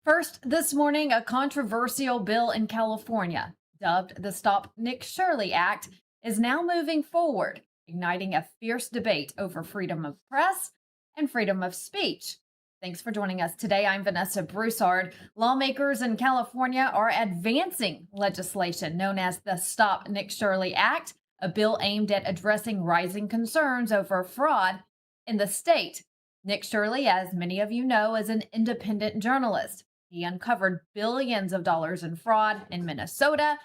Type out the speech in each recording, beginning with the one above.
First, this morning, a controversial bill in California, dubbed the Stop Nick Shirley Act, is now moving forward, igniting a fierce debate over freedom of press and freedom of speech. Thanks for joining us today. I'm Vanessa Broussard. Lawmakers in California are advancing legislation known as the Stop Nick Shirley Act, a bill aimed at addressing rising concerns over fraud in the state. Nick Shirley, as many of you know, is an independent journalist. He uncovered billions of dollars in fraud in Minnesota,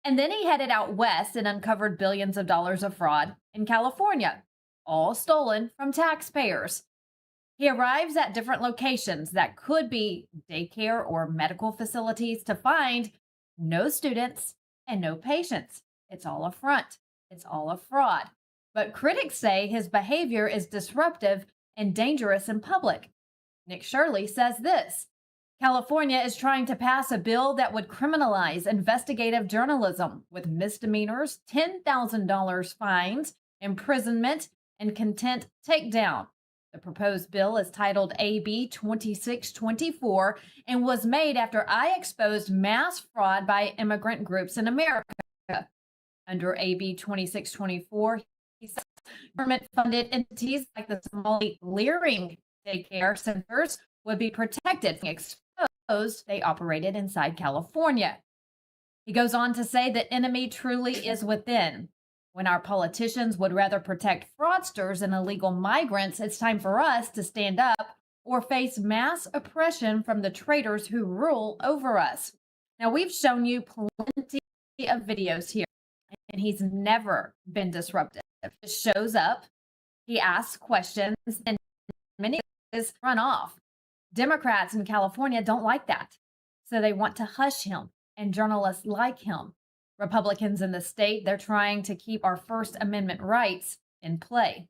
and then he headed out west and uncovered billions of dollars of fraud in California, all stolen from taxpayers. He arrives at different locations that could be daycare or medical facilities to find no students and no patients. It's all a front. It's all a fraud. But critics say his behavior is disruptive and dangerous in public. Nick Shirley says this: California is trying to pass a bill that would criminalize investigative journalism with misdemeanors, $10,000 fines, imprisonment, and content takedown. The proposed bill is titled AB 2624 and was made after I exposed mass fraud by immigrant groups in America. Under AB 2624, he says government-funded entities like the Somali Leering daycare centers would be protected from exposed they operated inside California. He goes on to say the enemy truly is within. When our politicians would rather protect fraudsters and illegal migrants, it's time for us to stand up or face mass oppression from the traitors who rule over us. Now, we've shown you plenty of videos here, and he's never been disruptive. He just shows up, he asks questions, and many is run off. Democrats in California don't like that, so they want to hush him and journalists like him. Republicans in the state, they're trying to keep our First Amendment rights in play.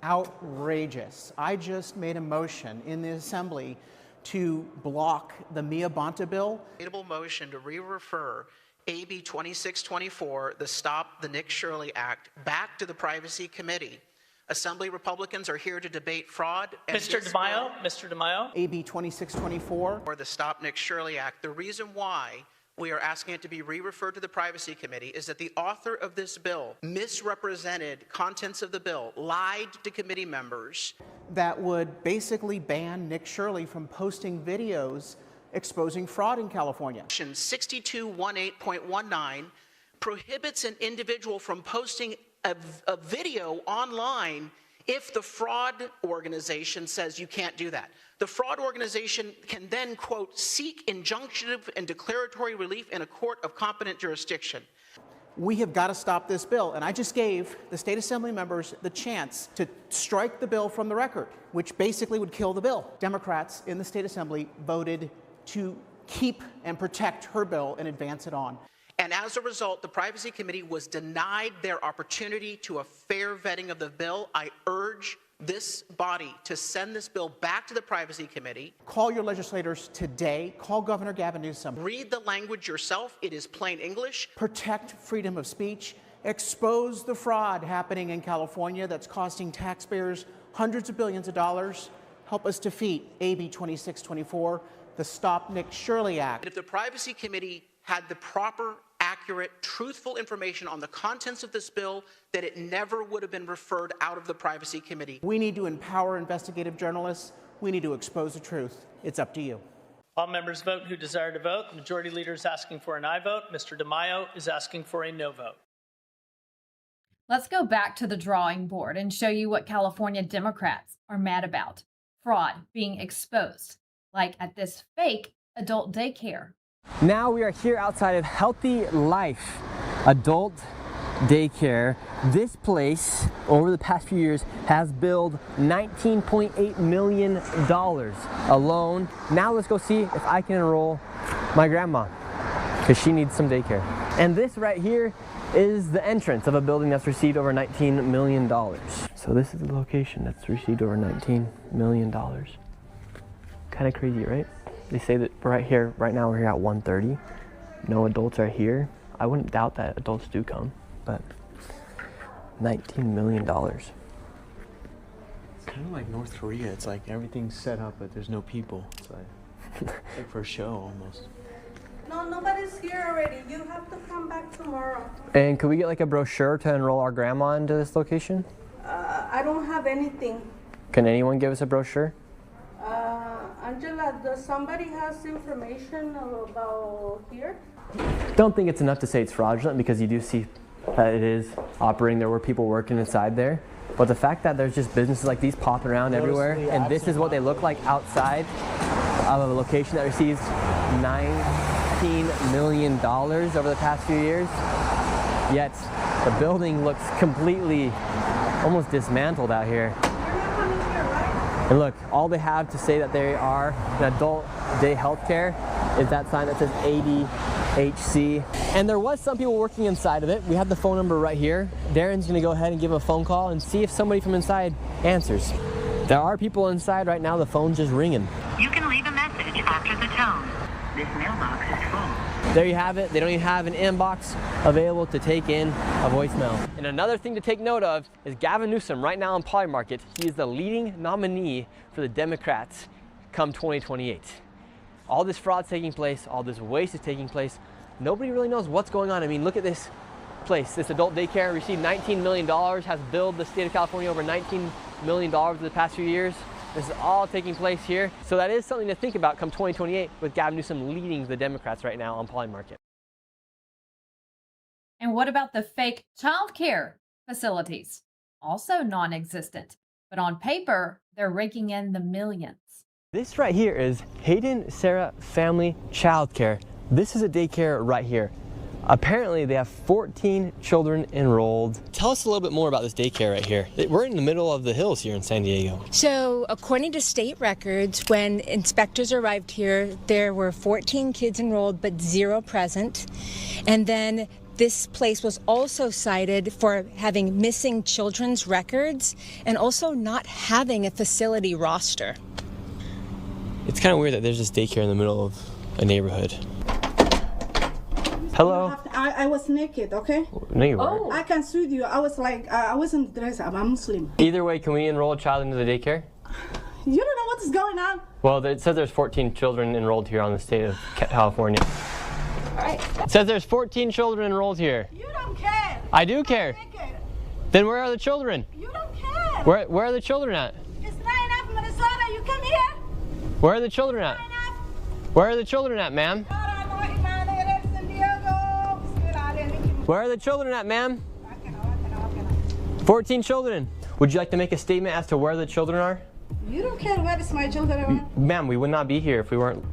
Outrageous. I just made a motion in the Assembly to block the Mia Bonta bill. Motion to re-refer AB 2624, the Stop the Nick Shirley Act, back to the Privacy Committee. Assembly Republicans are here to debate fraud. And Mr. DeMaio. AB 2624. Or the Stop Nick Shirley Act. The reason why we are asking it to be re-referred to the Privacy Committee is that the author of this bill misrepresented contents of the bill, lied to committee members. That would basically ban Nick Shirley from posting videos exposing fraud in California. Section 6218.19 prohibits an individual from posting a video online if the fraud organization says you can't do that. The fraud organization can then, quote, seek injunctive and declaratory relief in a court of competent jurisdiction. We have got to stop this bill, and I just gave the state assembly members the chance to strike the bill from the record, which basically would kill the bill. Democrats in the state assembly voted to keep and protect her bill and advance it on. And as a result, the Privacy Committee was denied their opportunity to a fair vetting of the bill. I urge this body to send this bill back to the Privacy Committee. Call your legislators today. Call Governor Gavin Newsom. Read the language yourself. It is plain English. Protect freedom of speech. Expose the fraud happening in California that's costing taxpayers hundreds of billions of dollars. Help us defeat AB 2624, the Stop Nick Shirley Act. And if the Privacy Committee had the proper, accurate, truthful information on the contents of this bill, that it never would have been referred out of the Privacy Committee. We need to empower investigative journalists. We need to expose the truth. It's up to you. All members vote who desire to vote. The Majority Leader is asking for an aye vote. Mr. DeMaio is asking for a no vote. Let's go back to the drawing board and show you what California Democrats are mad about. Fraud being exposed, like at this fake adult daycare. Now we are here outside of Healthy Life Adult Daycare. This place, over the past few years, has billed $19.8 million alone. Now let's go see if I can enroll my grandma, because she needs some daycare. And this right here is the entrance of a building that's received over $19 million. So this is the location that's received over $19 million. Kind of crazy, right? They say that right here, right now we're here at 1:30. No adults are here. I wouldn't doubt that adults do come, but $19 million. It's kind of like North Korea. It's like everything's set up, but there's no people. It's like Like for a show almost. No, nobody's here already. You have to come back tomorrow. And could we get like a brochure to enroll our grandma into this location? I don't have anything. Can anyone give us a brochure? Angela, does somebody has information about here? Don't think it's enough to say it's fraudulent, because you do see that it is operating. There were people working inside there. But the fact that there's just businesses like these popping around everywhere, and this is what they look like outside of a location that receives $19 million over the past few years, yet the building looks completely almost dismantled out here. You're not coming here, right? And look, all they have to say that they are an adult day healthcare is that sign that says ADHC. And there was some people working inside of it. We have the phone number right here. Darren's gonna go ahead and give a phone call and see if somebody from inside answers. There are people inside right now. The phone's just ringing. You can leave a message after the tone. This mailbox is full. There you have it. They don't even have an inbox available to take in a voicemail. And another thing to take note of is Gavin Newsom right now in Poly Market. He is the leading nominee for the Democrats come 2028. All this fraud's taking place, all this waste is taking place. Nobody really knows what's going on. I mean, look at this place. This adult daycare received $19 million, has billed the state of California over $19 million over the past few years. This is all taking place here. So that is something to think about come 2028 with Gavin Newsom leading the Democrats right now on Poly Market. And what about the fake childcare facilities? Also non-existent, but on paper, they're raking in the millions. This right here is Hayden Sarah Family Childcare. This is a daycare right here. Apparently they have 14 children enrolled. Tell us a little bit more about this daycare right here. We're in the middle of the hills here in San Diego. So according to state records, when inspectors arrived here, there were 14 kids enrolled but 0 present. And then this place was also cited for having missing children's records and also not having a facility roster. It's kind of weird that there's this daycare in the middle of a neighborhood. Hello? I was naked, okay? No, you weren't. I can sue you. I was like, I wasn't dressed up. I'm Muslim. Either way, can we enroll a child into the daycare? You don't know what is going on. Well, it says there's 14 children enrolled here on the state of California. All right. It says there's 14 children enrolled here. You don't care. I do care. Naked. Then where are the children? You don't care. Where are the children at? It's not enough, Minnesota. You come here. Where are the children at? Where are the children at, ma'am? Where are the children at, ma'am? 14 children. Would you like to make a statement as to where the children are? You don't care where is my children are. Ma'am, we would not be here if we weren't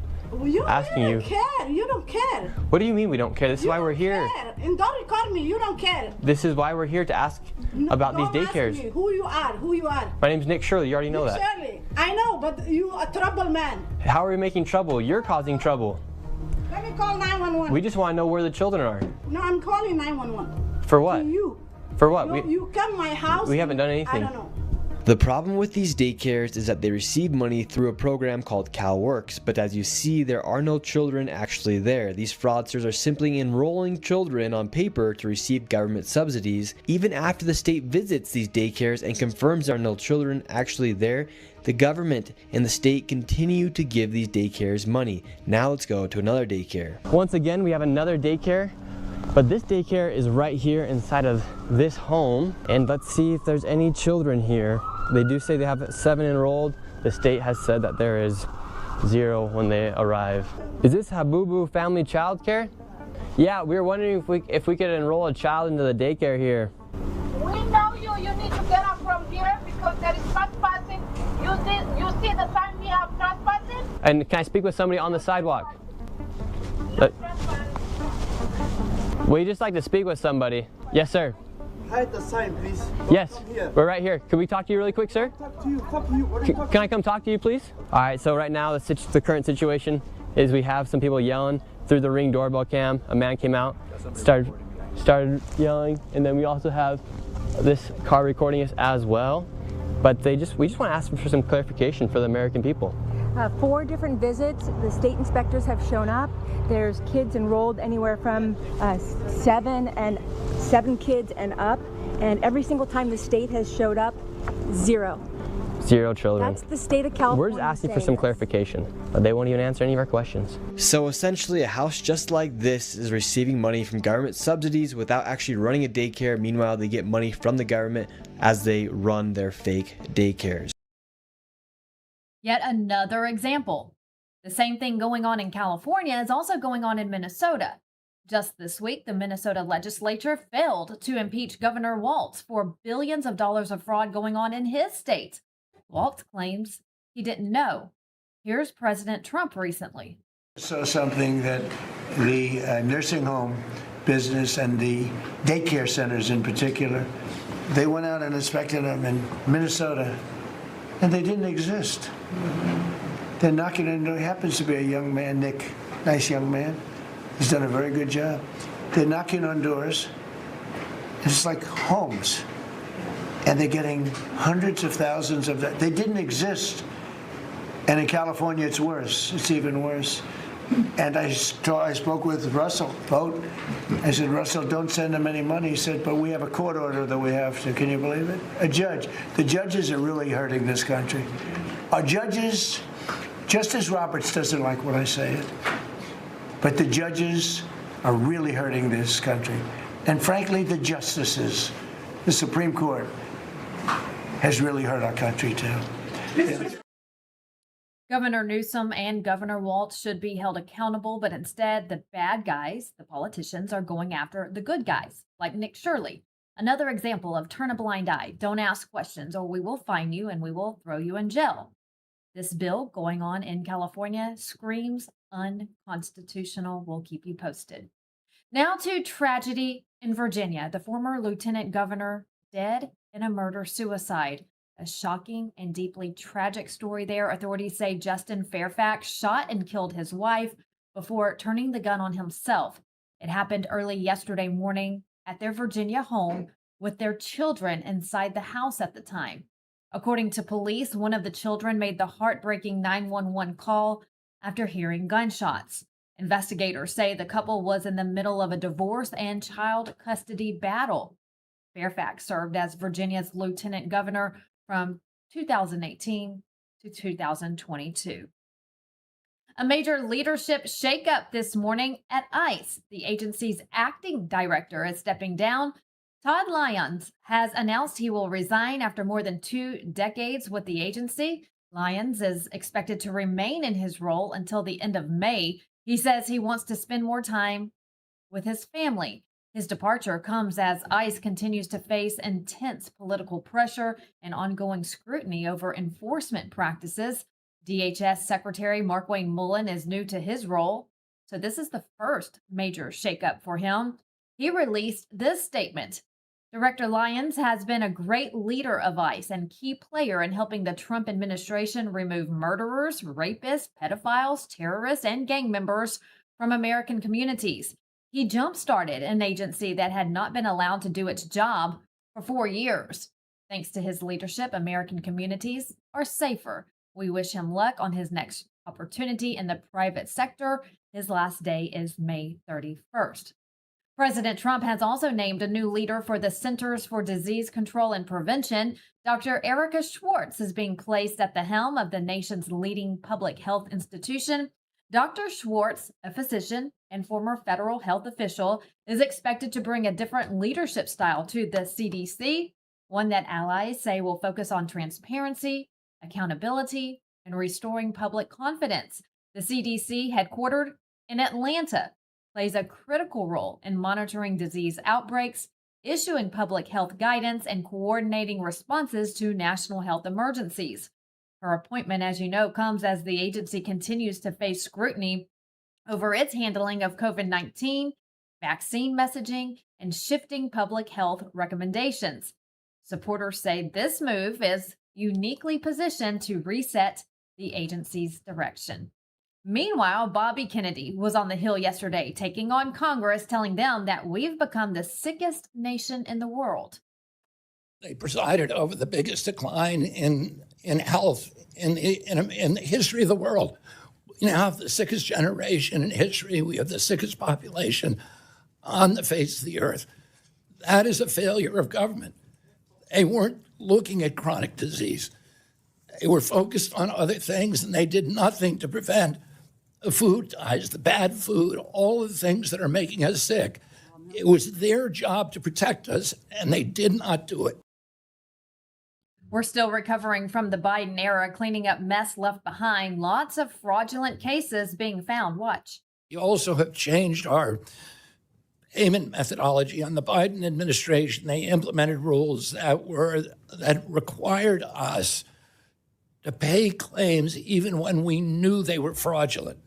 asking you. You don't care. You don't care. What do you mean we don't care? This is why we're here. Care. And don't record me. You don't care. This is why we're here, to ask about these daycares. Ask me who you are. Who you are. My name's Nick Shirley. You already know that. Shirley. I know, but you a trouble man. How are we making trouble? You're causing trouble. Let me call 911. We just want to know where the children are. No, I'm calling 911. For what? To you. For what? You come my house. We haven't done anything. I don't know. The problem with these daycares is that they receive money through a program called CalWorks, but as you see, there are no children actually there. These fraudsters are simply enrolling children on paper to receive government subsidies. Even after the state visits these daycares and confirms there are no children actually there, the government and the state continue to give these daycares money. Now let's go to another daycare. Once again, we have another daycare. But this daycare is right here inside of this home, and let's see if there's any children here. They do say they have 7 enrolled. The state has said that there is 0 when they arrive. Is this Habubu Family Childcare? Yeah, we were wondering if we could enroll a child into the daycare here. We know you. You need to get up from here because there is trespassing. You see the sign we have trespassing? And can I speak with somebody on the sidewalk? We just like to speak with somebody. Yes, sir. Hide the sign, please. Yes, we're right here. Can we talk to you really quick, sir? Talk to you. Fuck you. What are you talking Can I come talk to you, please? All right, so right now the current situation is we have some people yelling through the Ring doorbell cam. A man came out, started yelling, and then we also have this car recording us as well. But we just want to ask for some clarification for the American people. 4 different visits. The state inspectors have shown up. There's kids enrolled anywhere from 7 kids and up. And every single time the state has showed up, 0. 0 children. That's the state of California. We're just asking for some clarification. They won't even answer any of our questions. So essentially, a house just like this is receiving money from government subsidies without actually running a daycare. Meanwhile, they get money from the government as they run their fake daycares. Yet another example. The same thing going on in California is also going on in Minnesota. Just this week, the Minnesota legislature failed to impeach Governor Walz for billions of dollars of fraud going on in his state. Walz claims he didn't know. Here's President Trump recently. So something that the nursing home business and the daycare centers in particular, they went out and inspected them in Minnesota, and they didn't exist. They're knocking in. There happens to be a young man, Nick, nice young man. He's done a very good job. They're knocking on doors. It's like homes. And they're getting hundreds of thousands of that. They didn't exist. And in California, it's worse. It's even worse. And I spoke with Russell Vogt. I said, Russell, don't send them any money. He said, but we have a court order that we have to. Can you believe it? A judge. The judges are really hurting this country. Our judges, Justice Roberts doesn't like when I say it, but the judges are really hurting this country. And frankly, the justices, the Supreme Court, has really hurt our country too. Governor Newsom and Governor Walz should be held accountable, but instead the bad guys, the politicians, are going after the good guys, like Nick Shirley. Another example of turn a blind eye, don't ask questions, or we will fine you and we will throw you in jail. This bill going on in California screams unconstitutional. We'll keep you posted. Now to tragedy in Virginia. The former lieutenant governor dead in a murder-suicide. A shocking and deeply tragic story there. Authorities say Justin Fairfax shot and killed his wife before turning the gun on himself. It happened early yesterday morning at their Virginia home with their children inside the house at the time. According to police, one of the children made the heartbreaking 911 call after hearing gunshots. Investigators say the couple was in the middle of a divorce and child custody battle. Fairfax served as Virginia's lieutenant governor from 2018 to 2022. A major leadership shakeup this morning at ICE. The agency's acting director is stepping down. Todd Lyons has announced he will resign after more than 2 decades with the agency. Lyons is expected to remain in his role until the end of May. He says he wants to spend more time with his family. His departure comes as ICE continues to face intense political pressure and ongoing scrutiny over enforcement practices. DHS Secretary Markwayne Mullin is new to his role, so this is the first major shakeup for him. He released this statement. Director Lyons has been a great leader of ICE and key player in helping the Trump administration remove murderers, rapists, pedophiles, terrorists, and gang members from American communities. He jump-started an agency that had not been allowed to do its job for 4 years. Thanks to his leadership, American communities are safer. We wish him luck on his next opportunity in the private sector. His last day is May 31st. President Trump has also named a new leader for the Centers for Disease Control and Prevention. Dr. Erica Schwartz is being placed at the helm of the nation's leading public health institution. Dr. Schwartz, a physician and former federal health official, is expected to bring a different leadership style to the CDC, one that allies say will focus on transparency, accountability, and restoring public confidence. The CDC, headquartered in Atlanta, plays a critical role in monitoring disease outbreaks, issuing public health guidance, and coordinating responses to national health emergencies. Her appointment, as you know, comes as the agency continues to face scrutiny over its handling of COVID-19, vaccine messaging, and shifting public health recommendations. Supporters say this move is uniquely positioned to reset the agency's direction. Meanwhile, Bobby Kennedy was on the Hill yesterday, taking on Congress, telling them that we've become the sickest nation in the world. They presided over the biggest decline in health in the history of the world. We now have the sickest generation in history. We have the sickest population on the face of the earth. That is a failure of government. They weren't looking at chronic disease. They were focused on other things, and they did nothing to prevent the food dyes, the bad food, all of the things that are making us sick. It was their job to protect us, and they did not do it. We're still recovering from the Biden era, cleaning up mess left behind. Lots of fraudulent cases being found. Watch. We also have changed our payment methodology. On the Biden administration, they implemented rules that required us to pay claims even when we knew they were fraudulent.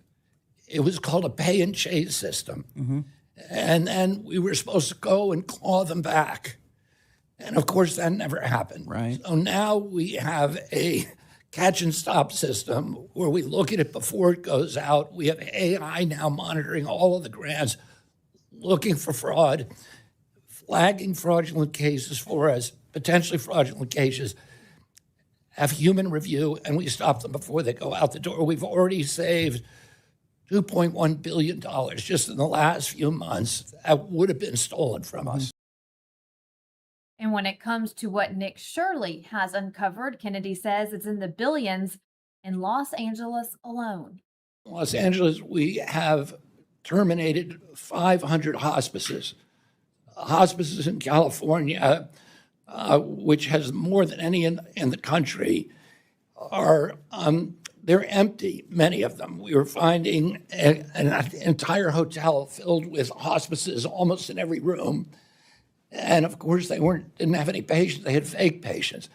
It was called a pay and chase system. Mm-hmm. And then we were supposed to go and claw them back. And of course, that never happened. Right. So now we have a catch and stop system where we look at it before it goes out. We have AI now monitoring all of the grants, looking for fraud, flagging fraudulent cases for us, potentially fraudulent cases, have human review, and we stop them before they go out the door. We've already saved $2.1 billion just in the last few months that would have been stolen from us. And when it comes to what Nick Shirley has uncovered, Kennedy says it's in the billions in Los Angeles alone. In Los Angeles, we have terminated 500 hospices. Hospices in California, which has more than any in the country, are they're empty, many of them. We were finding an entire hotel filled with hospices almost in every room. And of course, they didn't have any patients. They had fake patients.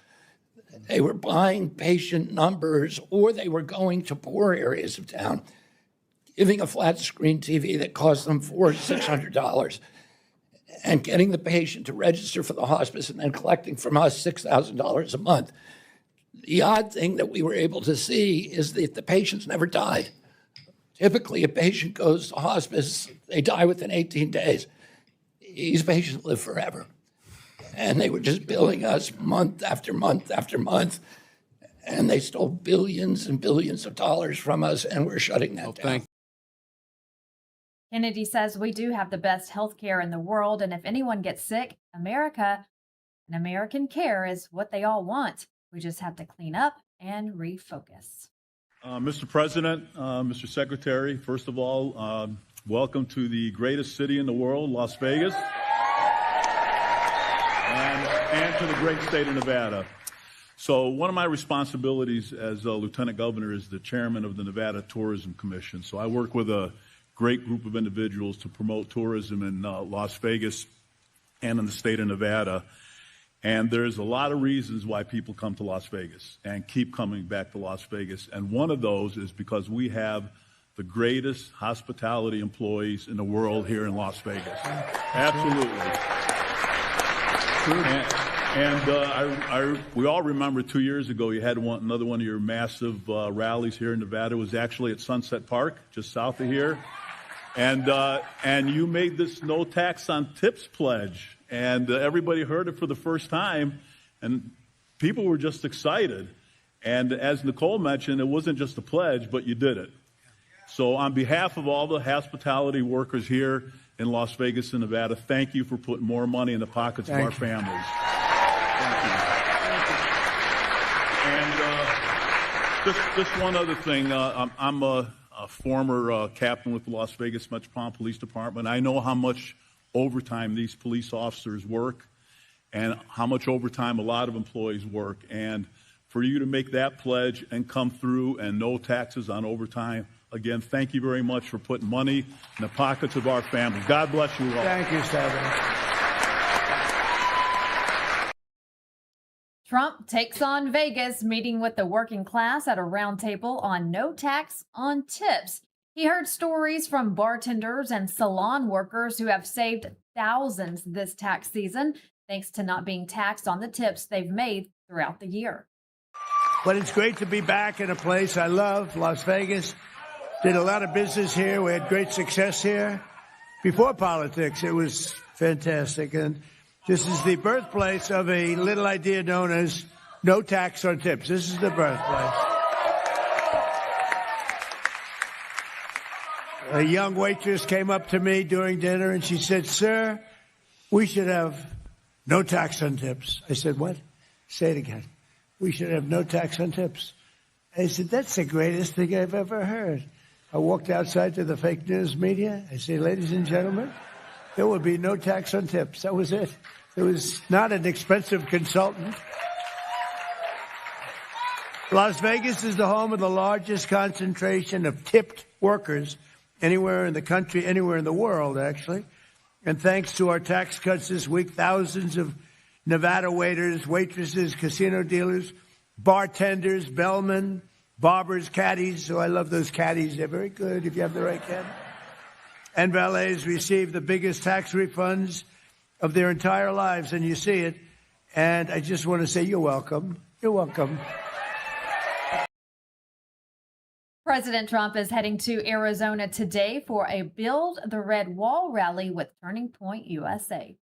They were buying patient numbers, or they were going to poor areas of town, giving a flat screen TV that cost them $400 to $600, and getting the patient to register for the hospice and then collecting from us $6,000 a month. The odd thing that we were able to see is that the patients never died. Typically, a patient goes to hospice, they die within 18 days. These patients live forever. And they were just billing us month after month after month. And they stole billions and billions of dollars from us, and we're shutting that down. Kennedy says we do have the best health care in the world, and if anyone gets sick, America and American care is what they all want. We just have to clean up and refocus. Mr. President, Mr. Secretary, first of all, welcome to the greatest city in the world, Las Vegas, and to the great state of Nevada. So one of my responsibilities as a Lieutenant Governor is the chairman of the Nevada Tourism Commission. So I work with a great group of individuals to promote tourism in Las Vegas and in the state of Nevada. And there's a lot of reasons why people come to Las Vegas and keep coming back to Las Vegas. And one of those is because we have the greatest hospitality employees in the world here in Las Vegas. Absolutely. And we all remember 2 years ago you had another one of your massive rallies here in Nevada. It was actually at Sunset Park, just south of here. And you made this no tax on tips pledge. And everybody heard it for the first time, and people were just excited. And as Nicole mentioned, it wasn't just a pledge, but you did it. So on behalf of all the hospitality workers here in Las Vegas and Nevada, thank you for putting more money in the pockets of our families. Thank you. And just one other thing. I'm a former captain with the Las Vegas Metropolitan Police Department. I know how much overtime these police officers work and how much overtime a lot of employees work. And for you to make that pledge and come through and no taxes on overtime, again, thank you very much for putting money in the pockets of our families. God bless you all. Thank you, Senator. Trump takes on Vegas, meeting with the working class at a roundtable on no tax on tips. He heard stories from bartenders and salon workers who have saved thousands this tax season thanks to not being taxed on the tips they've made throughout the year. But it's great to be back in a place I love, Las Vegas. Did a lot of business here. We had great success here. Before politics, it was fantastic. And this is the birthplace of a little idea known as no tax on tips. This is the birthplace. A young waitress came up to me during dinner and she said, "Sir, we should have no tax on tips." I said, "What?" Say it again. we should have no tax on tips. I said, that's the greatest thing I've ever heard. I walked outside to the fake news media. I say, ladies and gentlemen, there will be no tax on tips. That was it. It was not an expensive consultant. Las Vegas is the home of the largest concentration of tipped workers anywhere in the country, anywhere in the world, actually. And thanks to our tax cuts this week, thousands of Nevada waiters, waitresses, casino dealers, bartenders, bellmen, barbers, caddies. So I love those caddies. They're very good if you have the right caddy. And valets receive the biggest tax refunds of their entire lives, and you see it. And I just want to say you're welcome. You're welcome. President Trump is heading to Arizona today for a Build the Red Wall rally with Turning Point USA.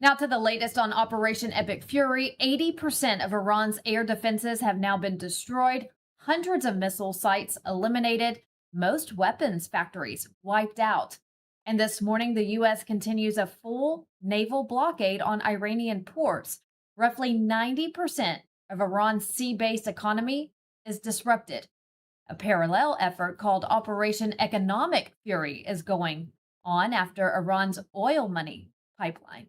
Now to the latest on Operation Epic Fury. 80% of Iran's air defenses have now been destroyed, hundreds of missile sites eliminated, most weapons factories wiped out. And this morning, the U.S. continues a full naval blockade on Iranian ports. Roughly 90% of Iran's sea-based economy is disrupted. A parallel effort called Operation Economic Fury is going on after Iran's oil money pipeline.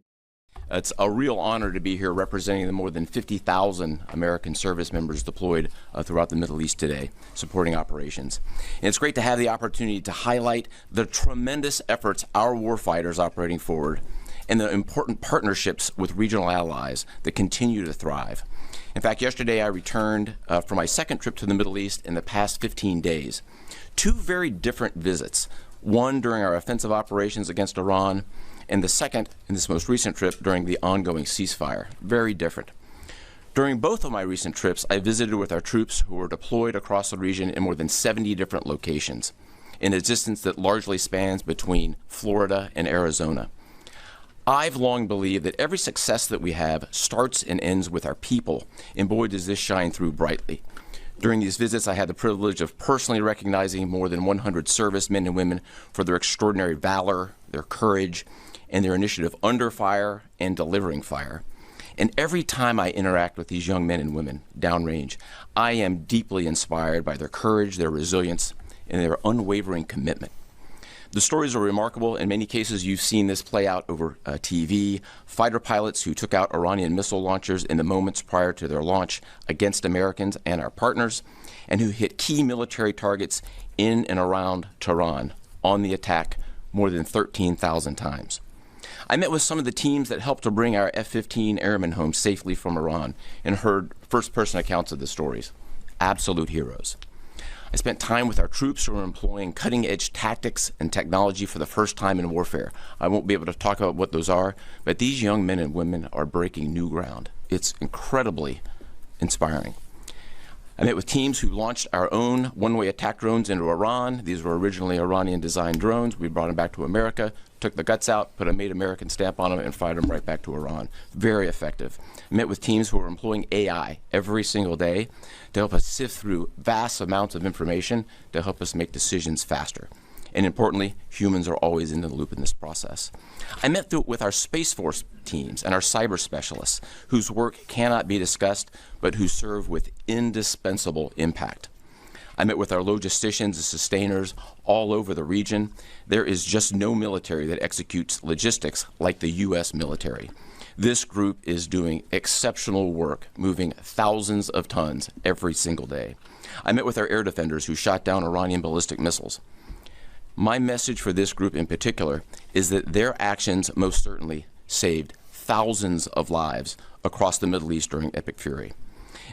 It's a real honor to be here representing the more than 50,000 American service members deployed throughout the Middle East today, supporting operations. And it's great to have the opportunity to highlight the tremendous efforts our warfighters operating forward and the important partnerships with regional allies that continue to thrive. In fact, yesterday I returned from my second trip to the Middle East in the past 15 days. Two very different visits, one during our offensive operations against Iran, and the second, in this most recent trip, during the ongoing ceasefire. Very different. During both of my recent trips, I visited with our troops who were deployed across the region in more than 70 different locations, in a distance that largely spans between Florida and Arizona. I've long believed that every success that we have starts and ends with our people, and boy, does this shine through brightly. During these visits, I had the privilege of personally recognizing more than 100 servicemen and women for their extraordinary valor, their courage, and their initiative under fire and delivering fire. And every time I interact with these young men and women downrange, I am deeply inspired by their courage, their resilience, and their unwavering commitment. The stories are remarkable. In many cases, you've seen this play out over TV. Fighter pilots who took out Iranian missile launchers in the moments prior to their launch against Americans and our partners, and who hit key military targets in and around Tehran on the attack more than 13,000 times. I met with some of the teams that helped to bring our F-15 airmen home safely from Iran and heard first-person accounts of the stories. Absolute heroes. I spent time with our troops who are employing cutting-edge tactics and technology for the first time in warfare. I won't be able to talk about what those are, but these young men and women are breaking new ground. It's incredibly inspiring. I met with teams who launched our own one-way attack drones into Iran. These were originally Iranian-designed drones. We brought them back to America, took the guts out, put a Made American stamp on them, and fired them right back to Iran. Very effective. I met with teams who are employing AI every single day to help us sift through vast amounts of information to help us make decisions faster. And importantly, humans are always in the loop in this process. I met with our Space Force teams and our cyber specialists, whose work cannot be discussed, but who serve with indispensable impact. I met with our logisticians and sustainers all over the region. There is just no military that executes logistics like the U.S. military. This group is doing exceptional work, moving thousands of tons every single day. I met with our air defenders who shot down Iranian ballistic missiles. My message for this group in particular is that their actions most certainly saved thousands of lives across the Middle East during Epic Fury.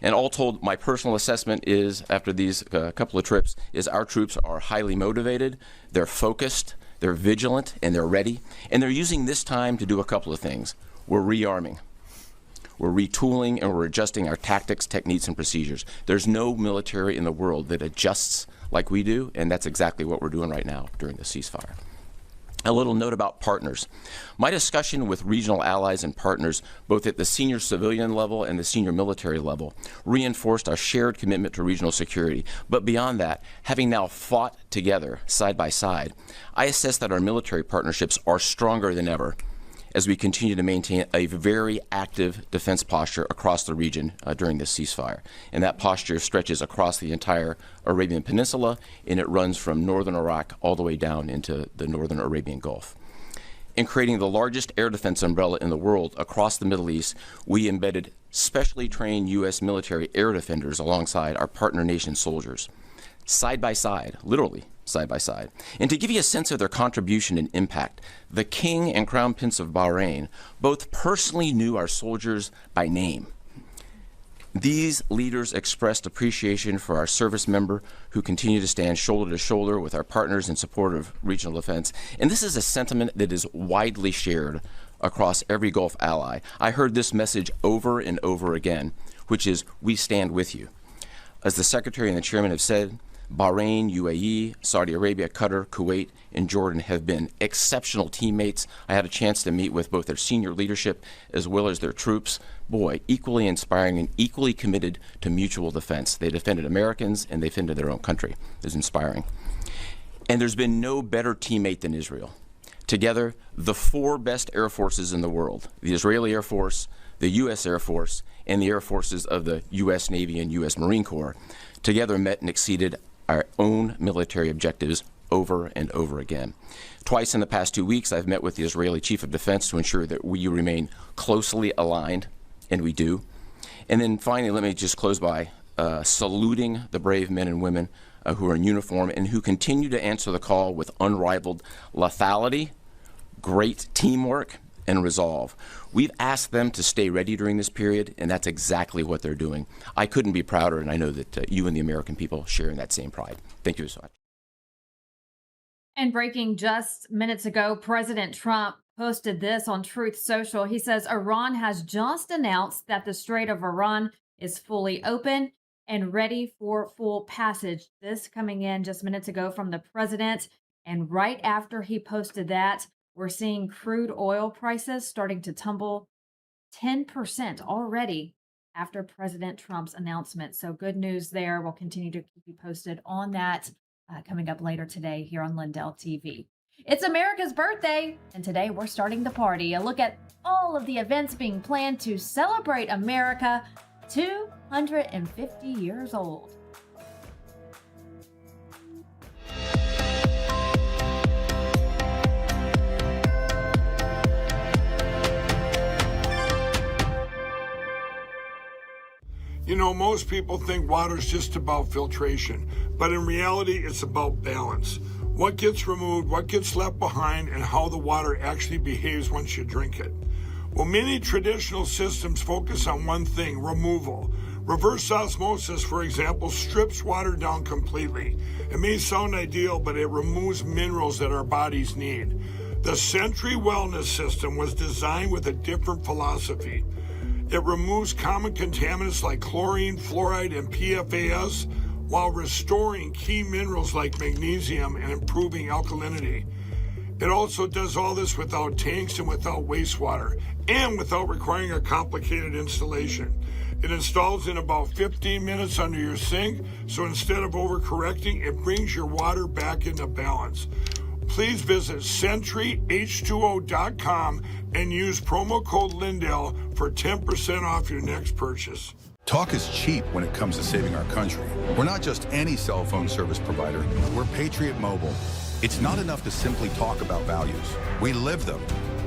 And all told, my personal assessment is, after these couple of trips, is our troops are highly motivated, they're focused, they're vigilant, and they're ready. And they're using this time to do a couple of things. We're rearming, we're retooling, and we're adjusting our tactics, techniques, and procedures. There's no military in the world that adjusts like we do, and that's exactly what we're doing right now during the ceasefire. A little note about partners. My discussion with regional allies and partners, both at the senior civilian level and the senior military level, reinforced our shared commitment to regional security. But beyond that, having now fought together side by side, I assess that our military partnerships are stronger than ever as we continue to maintain a very active defense posture across the region during this ceasefire. And that posture stretches across the entire Arabian Peninsula, and it runs from northern Iraq all the way down into the northern Arabian Gulf. In creating the largest air defense umbrella in the world across the Middle East, we embedded specially trained U.S. military air defenders alongside our partner nation soldiers, side by side, literally side by side. And to give you a sense of their contribution and impact, the King and Crown Prince of Bahrain both personally knew our soldiers by name. These leaders expressed appreciation for our service member who continue to stand shoulder to shoulder with our partners in support of regional defense. And this is a sentiment that is widely shared across every Gulf ally. I heard this message over and over again, which is, we stand with you. As the Secretary and the Chairman have said, Bahrain, UAE, Saudi Arabia, Qatar, Kuwait, and Jordan have been exceptional teammates. I had a chance to meet with both their senior leadership as well as their troops. Boy, equally inspiring and equally committed to mutual defense. They defended Americans and they defended their own country. It was inspiring. And there's been no better teammate than Israel. Together, the four best air forces in the world, the Israeli Air Force, the U.S. Air Force, and the air forces of the U.S. Navy and U.S. Marine Corps, together met and exceeded our own military objectives over and over again. Twice in the past 2 weeks, I've met with the Israeli Chief of Defense to ensure that we remain closely aligned, and we do. And then finally, let me just close by saluting the brave men and women who are in uniform and who continue to answer the call with unrivaled lethality, great teamwork, and resolve. We've asked them to stay ready during this period, and that's exactly what they're doing. I couldn't be prouder, and I know that you and the American people share in that same pride. Thank you so much. And breaking just minutes ago, President Trump posted this on Truth Social. He says Iran has just announced that the Strait of Iran is fully open and ready for full passage. This coming in just minutes ago from the president. And right after he posted that, we're seeing crude oil prices starting to tumble 10% already after President Trump's announcement. So good news there. We'll continue to keep you posted on that coming up later today here on Lindell TV. It's America's birthday, and today we're starting the party. A look at all of the events being planned to celebrate America 250 years old. You know, most people think water's just about filtration, but in reality, it's about balance. What gets removed, what gets left behind, and how the water actually behaves once you drink it. Well, many traditional systems focus on one thing, removal. Reverse osmosis, for example, strips water down completely. It may sound ideal, but it removes minerals that our bodies need. The Century Wellness System was designed with a different philosophy. It removes common contaminants like chlorine, fluoride, and PFAS while restoring key minerals like magnesium and improving alkalinity. It also does all this without tanks and without wastewater and without requiring a complicated installation. It installs in about 15 minutes under your sink, so instead of overcorrecting, it brings your water back into balance. Please visit CenturyH2O.com and use promo code Lindell for 10% off your next purchase. Talk is cheap when it comes to saving our country. We're not just any cell phone service provider. We're Patriot Mobile. It's not enough to simply talk about values. We live them.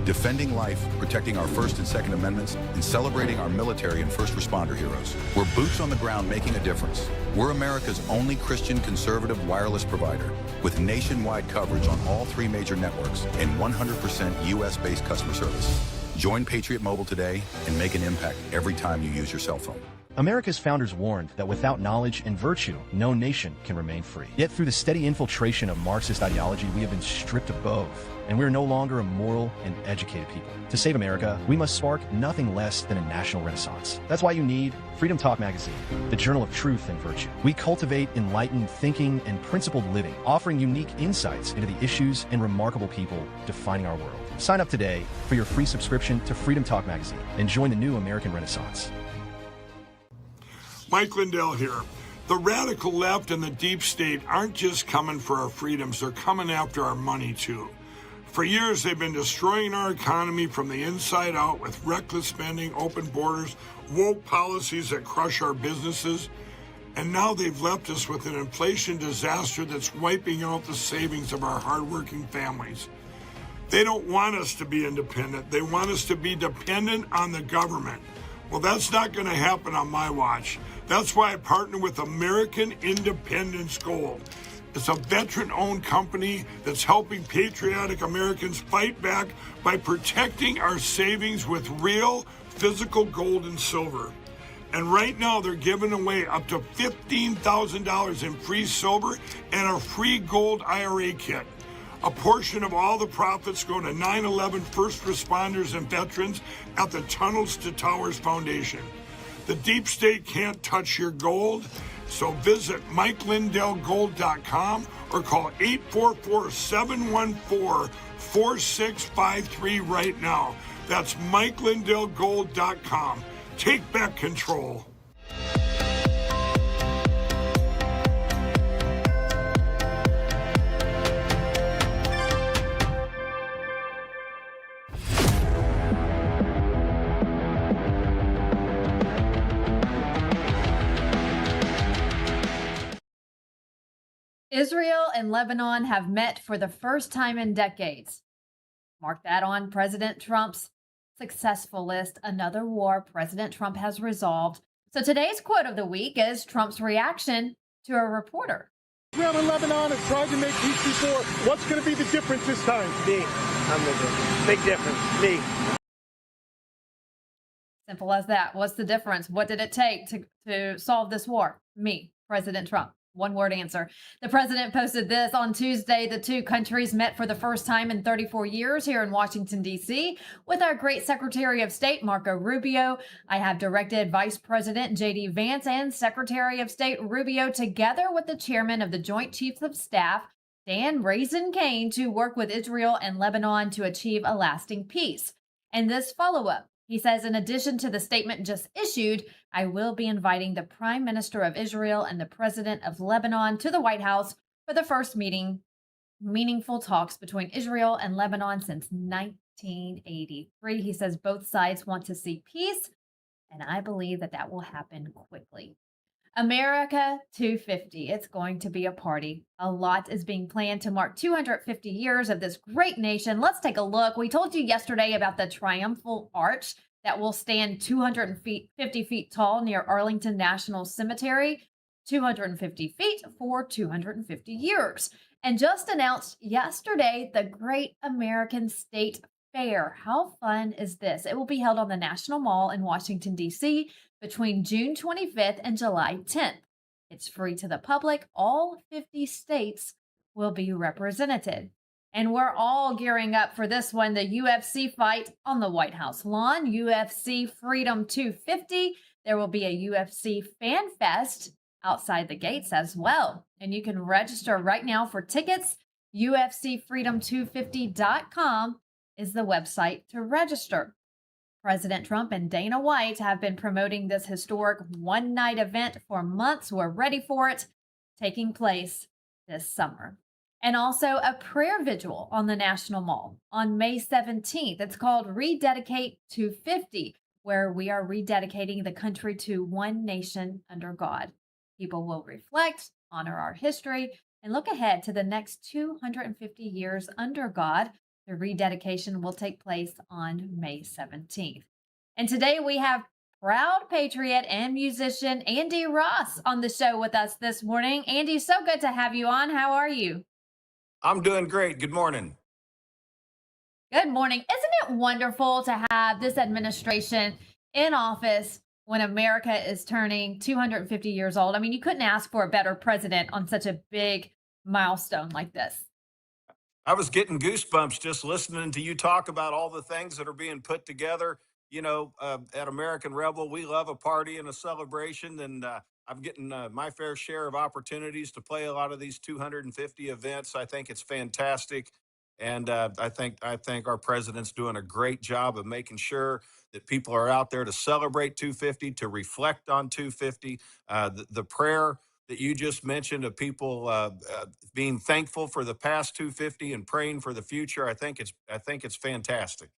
Defending life, protecting our First and Second Amendments, and celebrating our military and first responder heroes. We're boots on the ground making a difference. We're America's only Christian conservative wireless provider with nationwide coverage on all 3 major networks and 100% U.S.-based customer service. Join Patriot Mobile today and make an impact every time you use your cell phone. America's founders warned that without knowledge and virtue, no nation can remain free. Yet through the steady infiltration of Marxist ideology, we have been stripped of both. and we're no longer a moral and educated people. To save America, we must spark nothing less than a national renaissance. That's why you need Freedom Talk Magazine, the journal of truth and virtue. We cultivate enlightened thinking and principled living, offering unique insights into the issues and remarkable people defining our world. Sign up today for your free subscription to Freedom Talk Magazine and join the new American Renaissance. Mike Lindell here. The radical left and the deep state aren't just coming for our freedoms, they're coming after our money too. For years, they've been destroying our economy from the inside out with reckless spending, open borders, woke policies that crush our businesses. And now they've left us with an inflation disaster that's wiping out the savings of our hardworking families. They don't want us to be independent. They want us to be dependent on the government. Well, that's not going to happen on my watch. That's why I partner with American Independence Gold. It's a veteran-owned company that's helping patriotic Americans fight back by protecting our savings with real physical gold and silver. And right now they're giving away up to $15,000 in free silver and a free gold IRA kit. A portion of all the profits go to 9/11 first responders and veterans at the Tunnels to Towers Foundation. The deep state can't touch your gold, so visit MikeLindellGold.com or call 844-714-4653 right now. That's MikeLindellGold.com. Take back control. Israel and Lebanon have met for the first time in decades. Mark that on President Trump's successful list. Another war President Trump has resolved. So today's quote of the week is Trump's reaction to a reporter. Israel and Lebanon have tried to make peace before. What's going to be the difference this time? Me. I'm the difference. Big difference. Me. Simple as that. What's the difference? What did it take to solve this war? Me, President Trump. One word answer. The president posted this on Tuesday. The two countries met for the first time in 34 years here in Washington, D.C. with our great Secretary of State, Marco Rubio. I have directed Vice President J.D. Vance and Secretary of State Rubio together with the chairman of the Joint Chiefs of Staff, Dan Raisin Kane, to work with Israel and Lebanon to achieve a lasting peace. And this follow-up, he says, in addition to the statement just issued, I will be inviting the Prime Minister of Israel and the President of Lebanon to the White House for the first meaningful talks between Israel and Lebanon since 1983. He says both sides want to see peace, and I believe that will happen quickly. America 250. It's going to be a party. A lot is being planned to mark 250 years of this great nation. Let's take a look. We told you yesterday about the triumphal arch that will stand 250 feet tall near Arlington National Cemetery. 250 feet for 250 years. And just announced yesterday the Great American State Fair. How fun is this? It will be held on the National Mall in Washington, D.C. between June 25th and July 10th. It's free to the public. All 50 states will be represented. And we're all gearing up for this one, the UFC fight on the White House lawn, UFC Freedom 250. There will be a UFC Fan Fest outside the gates as well. And you can register right now for tickets. UFCFreedom250.com is the website to register. President Trump and Dana White have been promoting this historic one-night event for months. We're ready for it, taking place this summer. And also a prayer vigil on the National Mall on May 17th. It's called Rededicate 250, where we are rededicating the country to one nation under God. People will reflect, honor our history, and look ahead to the next 250 years under God. The rededication will take place on May 17th. And today we have proud patriot and musician Andy Ross on the show with us this morning. Andy, so good to have you on. How are you? I'm doing great. Good morning. Good morning. Isn't it wonderful to have this administration in office when America is turning 250 years old? I mean, you couldn't ask for a better president on such a big milestone like this. I was getting goosebumps just listening to you talk about all the things that are being put together. At American Rebel, we love a party and a celebration, and I'm getting my fair share of opportunities to play a lot of these 250 events. I think it's fantastic, and I think our president's doing a great job of making sure that people are out there to celebrate 250, to reflect on 250. The prayer that you just mentioned of people being thankful for the past 250 and praying for the future. I think it's fantastic.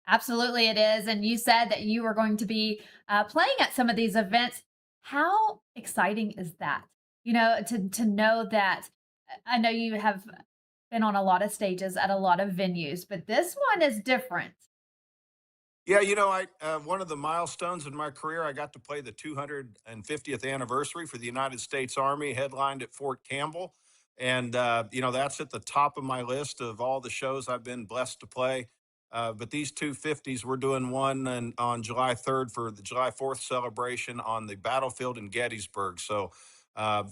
Absolutely, it is. And you said that you were going to be playing at some of these events. How exciting is that? To know that I know you have been on a lot of stages at a lot of venues, but this one is different. Yeah, I one of the milestones in my career, I got to play the 250th anniversary for the United States Army, headlined at Fort Campbell, and that's at the top of my list of all the shows I've been blessed to play. But these 250s, we're doing one on July 3rd for the July 4th celebration on the battlefield in Gettysburg. So.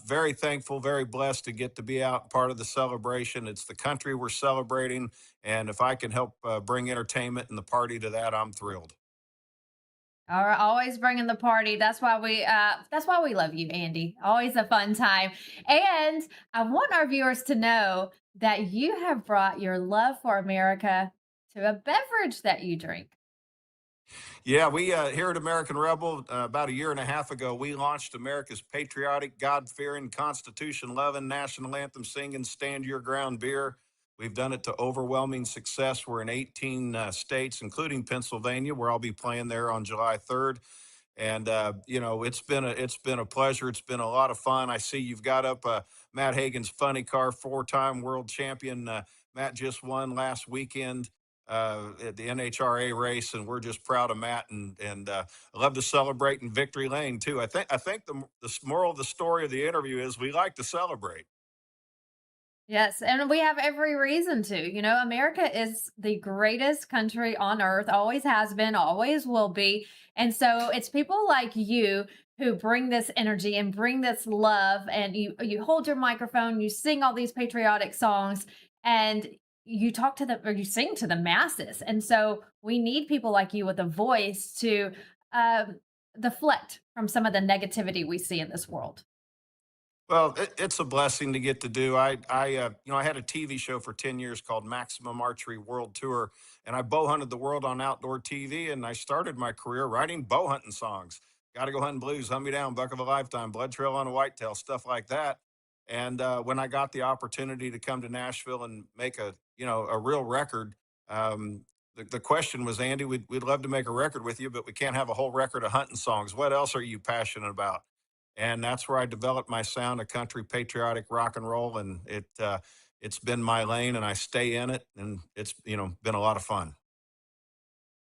Very thankful, very blessed to get to be out part of the celebration. It's the country we're celebrating, and if I can help bring entertainment and the party to that, I'm thrilled. All right, always bringing the party. That's why we love you, Andy. Always a fun time. And I want our viewers to know that you have brought your love for America to a beverage that you drink. Yeah, we here at American Rebel about a year and a half ago, we launched America's patriotic, God-fearing, Constitution-loving, national anthem singing, stand your ground beer. We've done it to overwhelming success. We're in 18 states, including Pennsylvania, where I'll be playing there on July 3rd. And it's been a pleasure. It's been a lot of fun. I see you've got up Matt Hagan's funny car, four-time world champion. Matt just won last weekend at the NHRA race, and we're just proud of Matt. And I love to celebrate in victory lane too. I think the moral of the story of the interview is we like to celebrate. Yes, and we have every reason to. America is the greatest country on earth, always has been, always will be. And so it's people like you who bring this energy and bring this love, and you hold your microphone, you sing all these patriotic songs, and you talk to them or you sing to the masses. And so we need people like you with a voice to deflect from some of the negativity we see in this world. Well, it's a blessing to get to do. I had a TV show for 10 years called Maximum Archery World Tour, and I bow hunted the world on outdoor TV. And I started my career writing bow hunting songs. Got to go hunting blues, hunt me down, buck of a lifetime, blood trail on a whitetail, stuff like that. And when I got the opportunity to come to Nashville and make a real record, the question was, Andy, we'd love to make a record with you, but we can't have a whole record of hunting songs. What else are you passionate about? And that's where I developed my sound of country patriotic rock and roll, and it's been my lane, and I stay in it, and it's been a lot of fun.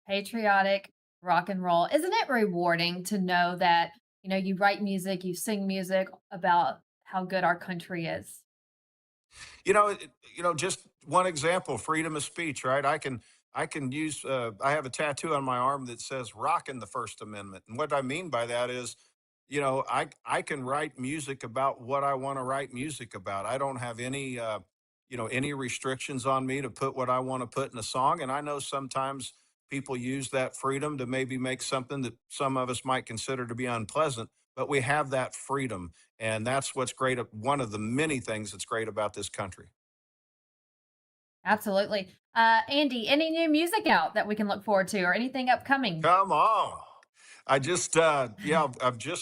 Patriotic rock and roll. Isn't it rewarding to know that, you write music, you sing music about how good our country is? Just one example: freedom of speech. Right? I can use. I have a tattoo on my arm that says "Rockin' the First Amendment," and what I mean by that is, I can write music about what I want to write music about. I don't have any restrictions on me to put what I want to put in a song. And I know sometimes people use that freedom to maybe make something that some of us might consider to be unpleasant, but we have that freedom. And that's what's great. One of the many things that's great about this country. Absolutely. Andy, any new music out that we can look forward to or anything upcoming? Come on. I've just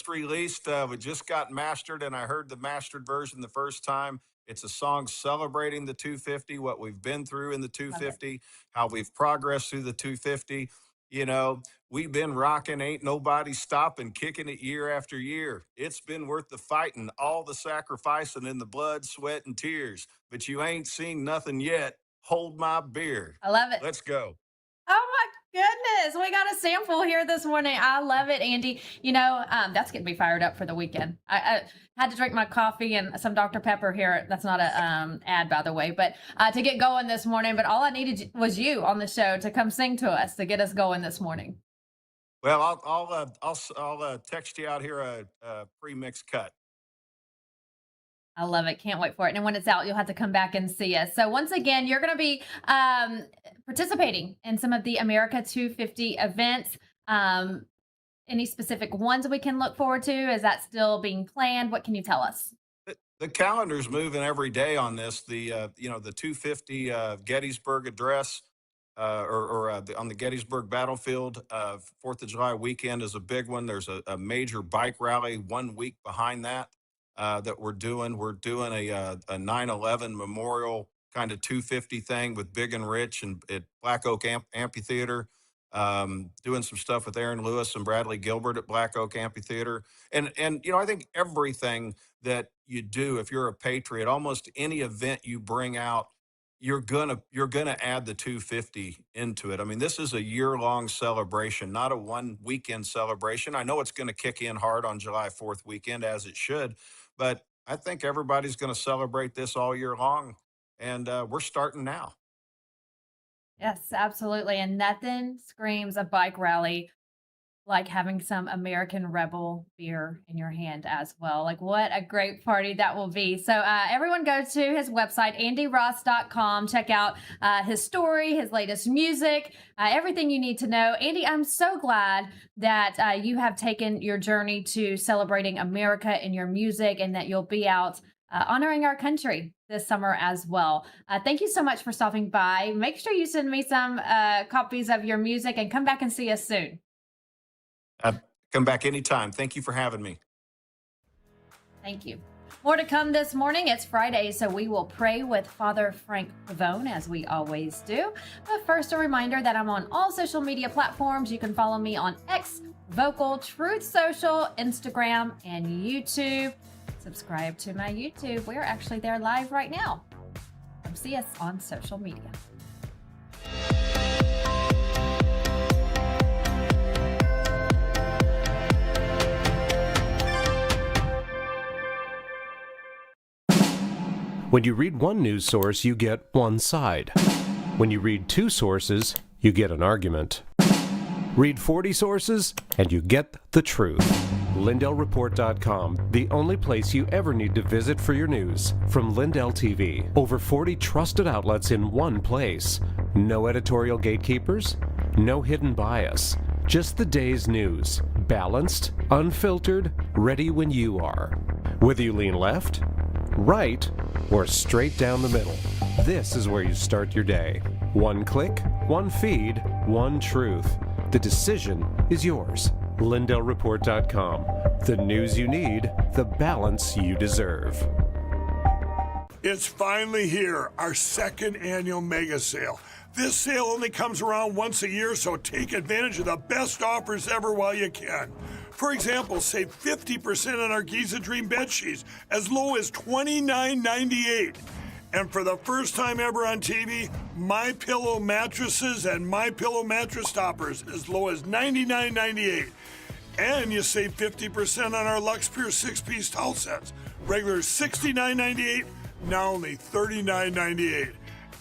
released, we just got mastered, and I heard the mastered version the first time. It's a song celebrating the 250, what we've been through in the Love it. 250, how we've progressed through the 250. You know, we've been rocking, ain't nobody stopping, kicking it year after year. It's been worth the fighting, all the sacrificing in the blood, sweat, and tears. But you ain't seen nothing yet. Hold my beer. I love it. Let's go. Oh my goodness. We got a sample here this morning. I love it, Andy. That's getting me fired up for the weekend. I had to drink my coffee and some Dr. Pepper here. That's not a ad, by the way, but to get going this morning. But all I needed was you on the show to come sing to us to get us going this morning. Well, I'll text you out here a pre-mixed cut. I love it. Can't wait for it. And when it's out, you'll have to come back and see us. So once again, you're going to be participating in some of the America 250 events. Any specific ones we can look forward to? Is that still being planned? What can you tell us? The calendar's moving every day on this. The 250 Gettysburg Address on the Gettysburg battlefield, 4th of July weekend is a big one. There's a major bike rally 1 week behind that that we're doing. We're doing a 9/11 memorial kind of 250 thing with Big and Rich and at Black Oak Amphitheater. Doing some stuff with Aaron Lewis and Bradley Gilbert at Black Oak Amphitheater. And I think everything that you do, if you're a patriot, almost any event you bring out, you're gonna add the 250 into it. I mean, this is a year-long celebration, not a one-weekend celebration. I know it's going to kick in hard on July 4th weekend, as it should, but I think everybody's going to celebrate this all year long, and we're starting now. Yes, absolutely. And nothing screams a bike rally like having some American Rebel beer in your hand as well. Like, what a great party that will be. So everyone go to his website, andyross.com. Check out his story, his latest music, everything you need to know. Andy, I'm so glad that you have taken your journey to celebrating America in your music and that you'll be out honoring our country this summer as well. Thank you so much for stopping by. Make sure you send me some copies of your music and come back and see us soon. Come back anytime. Thank you for having me. Thank you. More to come this morning. It's Friday, so we will pray with Father Frank Pavone, as we always do. But first, a reminder that I'm on all social media platforms. You can follow me on X, Vocal, Truth Social, Instagram, and YouTube. Subscribe to my YouTube. We're actually there live right now. Come see us on social media. When you read one news source, you get one side. When you read two sources, you get an argument. Read 40 sources, and you get the truth. LindellReport.com, the only place you ever need to visit for your news. From LindellTV, over 40 trusted outlets in one place. No editorial gatekeepers, no hidden bias. Just the day's news. Balanced, unfiltered, ready when you are. Whether you lean left, right, or straight down the middle, this is where you start your day. One click, one feed, one truth. The decision is yours. LindellReport.com. The news you need, the balance you deserve. It's finally here, our second annual mega sale. This sale only comes around once a year, so take advantage of the best offers ever while you can. For example, save 50% on our Giza Dream bed sheets, as low as $29.98. And for the first time ever on TV, MyPillow mattresses and MyPillow mattress toppers as low as $99.98. And you save 50% on our Lux Pure 6-piece towel sets. Regular $69.98, now only $39.98.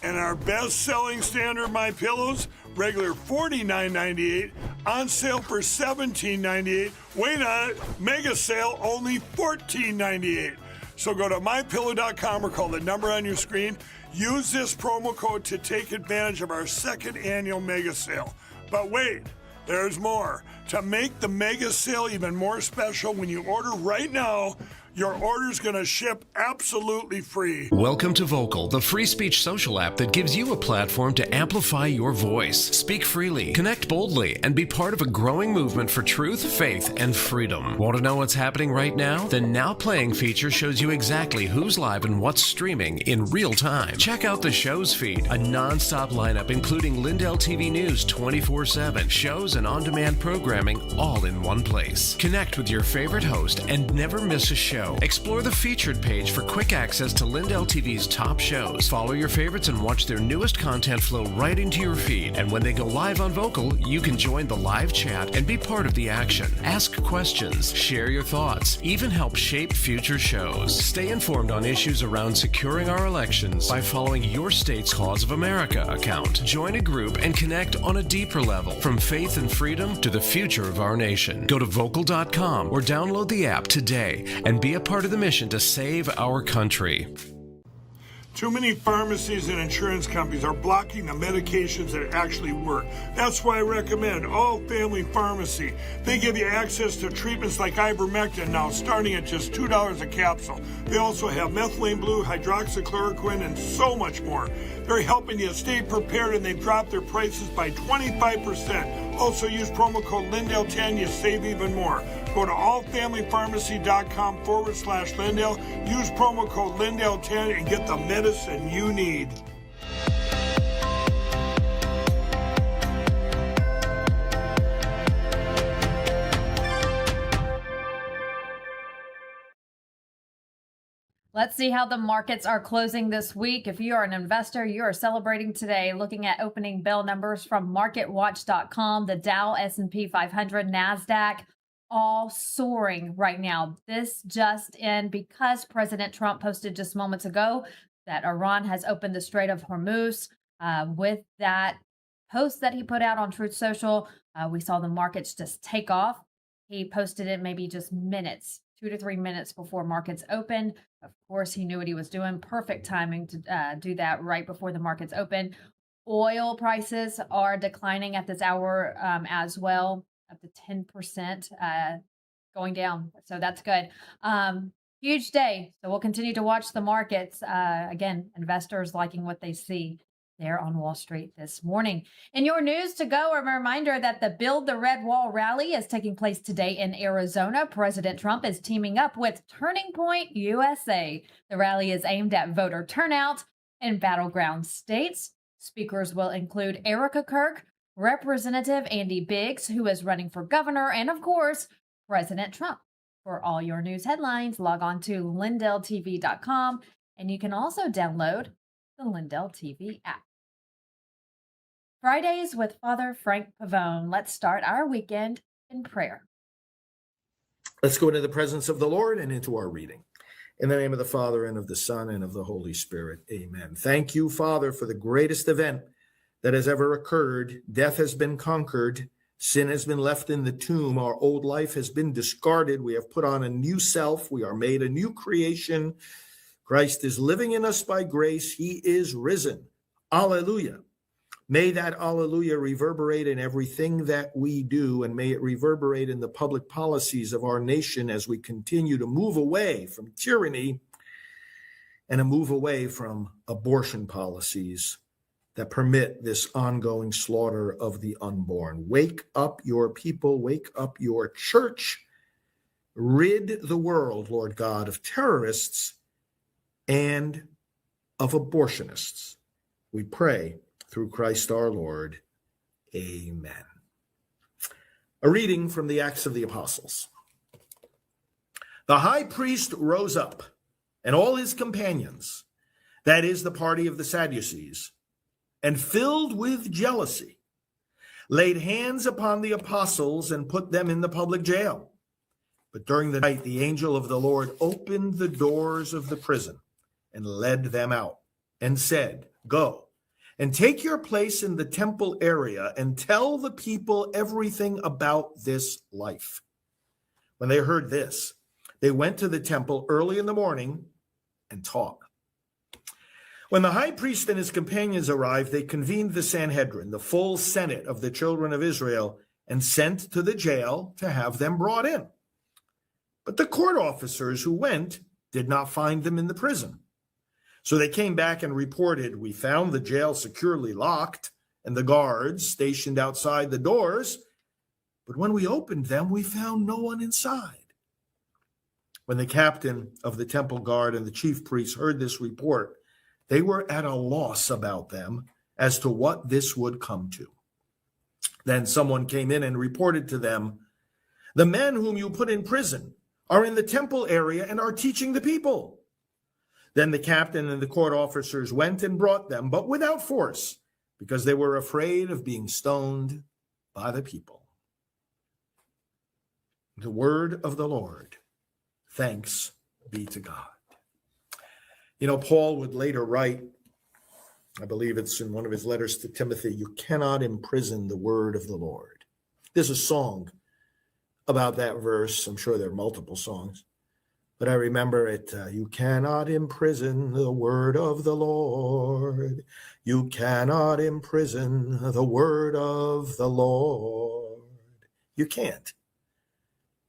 And our best-selling standard MyPillows, regular $49.98, on sale for $17.98. Wait on it, mega sale, only $14.98. So go to mypillow.com or call the number on your screen. Use this promo code to take advantage of our second annual mega sale. But wait, there's more. To make the mega sale even more special, when you order right now, your order's going to ship absolutely free. Welcome to Vocal, the free speech social app that gives you a platform to amplify your voice. Speak freely, connect boldly, and be part of a growing movement for truth, faith, and freedom. Want to know what's happening right now? The Now Playing feature shows you exactly who's live and what's streaming in real time. Check out the show's feed, a non-stop lineup including LINDELLTV News 24/7, shows and on-demand programming all in one place. Connect with your favorite host and never miss a show. Explore the featured page for quick access to LINDELLTV's top shows. Follow your favorites and watch their newest content flow right into your feed. And when they go live on Vocal, you can join the live chat and be part of the action. Ask questions, share your thoughts, even help shape future shows. Stay informed on issues around securing our elections by following your state's Cause of America account. Join a group and connect on a deeper level, from faith and freedom to the future of our nation. Go to vocal.com or download the app today and be Be a part of the mission to save our country. Too many pharmacies and insurance companies are blocking the medications that actually work. That's why I recommend All Family Pharmacy. They give you access to treatments like ivermectin now, starting at just $2 a capsule. They also have methylene blue, hydroxychloroquine, and so much more. They're helping you stay prepared, and they've dropped their prices by 25%. Also use promo code LINDELL10, you save even more. Go to allfamilypharmacy.com/Lindell. Use promo code LINDELL10 and get the medicine you need. Let's see how the markets are closing this week. If you are an investor, you are celebrating today. Looking at opening bell numbers from MarketWatch.com, the Dow, S&P 500, NASDAQ, all soaring right now. This just in because President Trump posted just moments ago that Iran has opened the Strait of Hormuz. With that post that he put out on Truth Social, we saw the markets just take off. He posted it maybe just minutes, 2 to 3 minutes before markets opened. Of course, he knew what he was doing. Perfect timing to do that right before the markets open. Oil prices are declining at this hour as well, up to 10% going down. So that's good. Huge day. So we'll continue to watch the markets. Again, investors liking what they see there on Wall Street this morning. In your news to go, a reminder that the Build the Red Wall rally is taking place today in Arizona. President Trump is teaming up with Turning Point USA. The rally is aimed at voter turnout in battleground states. Speakers will include Erica Kirk, Representative Andy Biggs, who is running for governor, and of course, President Trump. For all your news headlines, log on to LINDELLTV.com, and you can also download the Lindell TV app. Fridays with Father Frank Pavone. Let's start our weekend in prayer. Let's go into the presence of the Lord and into our reading. In the name of the Father, and of the Son, and of the Holy Spirit. Amen. Thank you, Father, for the greatest event that has ever occurred. Death has been conquered. Sin has been left in the tomb. Our old life has been discarded. We have put on a new self. We are made a new creation. Christ is living in us by grace. He is risen. Alleluia. May that alleluia reverberate in everything that we do, and may it reverberate in the public policies of our nation as we continue to move away from tyranny and to move away from abortion policies that permit this ongoing slaughter of the unborn. Wake up your people, wake up your church, rid the world, Lord God, of terrorists and of abortionists. We pray through Christ our Lord. Amen. A reading from the Acts of the Apostles. The high priest rose up, and all his companions, that is, the party of the Sadducees, and filled with jealousy, laid hands upon the apostles and put them in the public jail. But during the night, the angel of the Lord opened the doors of the prison and led them out and said, "Go and take your place in the temple area and tell the people everything about this life." When they heard this, they went to the temple early in the morning and taught. When the high priest and his companions arrived, they convened the Sanhedrin, the full Senate of the children of Israel, and sent to the jail to have them brought in. But the court officers who went did not find them in the prison. So they came back and reported, "We found the jail securely locked and the guards stationed outside the doors, but when we opened them, we found no one inside." When the captain of the temple guard and the chief priests heard this report, they were at a loss about them as to what this would come to. Then someone came in and reported to them, "The men whom you put in prison are in the temple area and are teaching the people." Then the captain and the court officers went and brought them, but without force, because they were afraid of being stoned by the people. The word of the Lord. Thanks be to God. You know, Paul would later write, I believe it's in one of his letters to Timothy, "You cannot imprison the word of the Lord." There's a song about that verse. I'm sure there are multiple songs. But I remember it, you cannot imprison the word of the Lord. You cannot imprison the word of the Lord. You can't.